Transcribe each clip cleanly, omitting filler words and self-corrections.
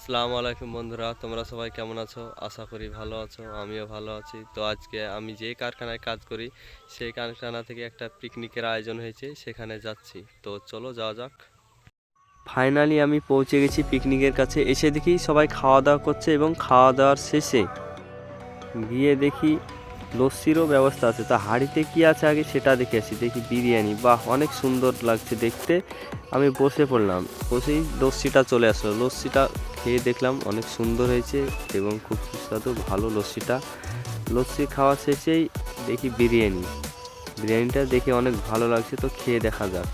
আসসালামু আলাইকুম বন্ধুরা, তোমরা সবাই কেমন আছো? আশা করি ভালো আছো, আমিও ভালো আছি। তো আজকে আমি যেই কারখানায় কাজ করি সেই কারখানা থেকে একটা পিকনিকের আয়োজন হয়েছে, সেখানে যাচ্ছি। তো চলো যাওয়া যাক। ফাইনালি আমি পৌঁছে গেছি পিকনিকের কাছে। এসে দেখি সবাই খাওয়া দাওয়া করছে এবং খাওয়া দাওয়ার শেষে গিয়ে দেখি লস্যিরও ব্যবস্থা আছে। তা হাঁড়িতে কি আছে আগে সেটা দেখে আসি। দেখি বিরিয়ানি, বাহ অনেক সুন্দর লাগছে দেখতে। আমি বসে পড়লাম, বসেই লস্যিটা চলে আসলো। লস্যিটা খেয়ে দেখলাম অনেক সুন্দর হয়েছে এবং খুব সুস্বাদু, ভালো লস্যিটা। লস্যি খাওয়া শেষেই দেখি বিরিয়ানিটা দেখে অনেক ভালো লাগছে, তো খেয়ে দেখা যাক।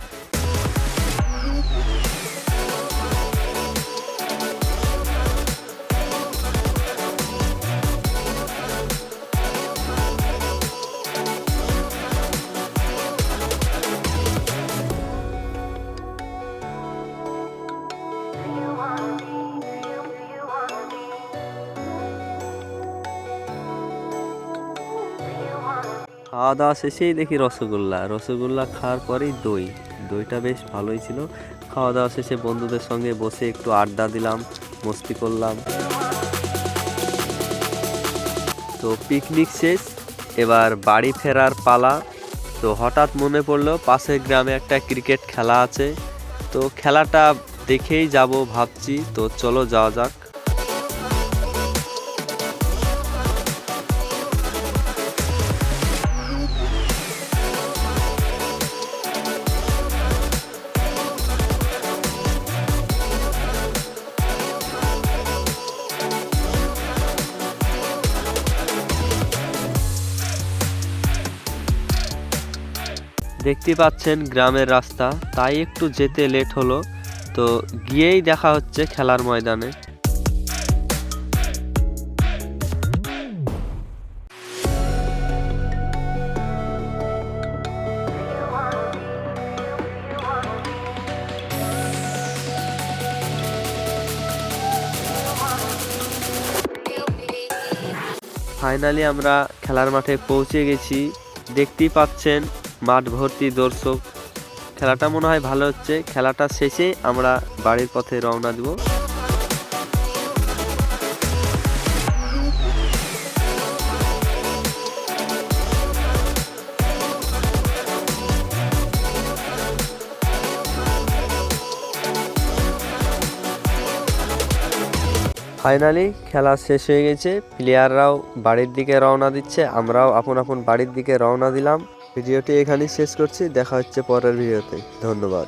খাওয়া দাওয়া শেষেই দেখি রসগোল্লা খাওয়ার পরেই দইটা বেশ ভালোই ছিল। খাওয়া দাওয়া শেষে বন্ধুদের সঙ্গে বসে একটু আড্ডা দিলাম, মস্তি করলাম। তো পিকনিক শেষ, এবার বাড়ি ফেরার পালা। তো হঠাৎ মনে পড়লো পাশের গ্রামে একটা ক্রিকেট খেলা আছে, তো খেলাটা দেখেই যাব ভাবছি। তো চলো যাওয়া যাক। দেখতে পাচ্ছেন গ্রামের রাস্তা, তাই একটু যেতে লেট হলো। তো গিয়েই দেখা হচ্ছে খেলার ময়দানে। ফাইনালি আমরা খেলার মাঠে পৌঁছে গেছি। দেখতেই পাচ্ছেন মাঠ ভর্তি দর্শক। খেলাটা মনে হয় ভালো হচ্ছে। খেলাটা শেষে আমরা বাড়ির পথে রওনা দিব। ফাইনালি খেলা শেষ হয়ে গেছে, প্লেয়াররাও বাড়ির দিকে রওনা দিচ্ছে, আমরাও আপন আপন বাড়ির দিকে রওনা দিলাম। ভিডিওটি এখানেই শেষ করছি, দেখা হচ্ছে পরের ভিডিওতে। ধন্যবাদ।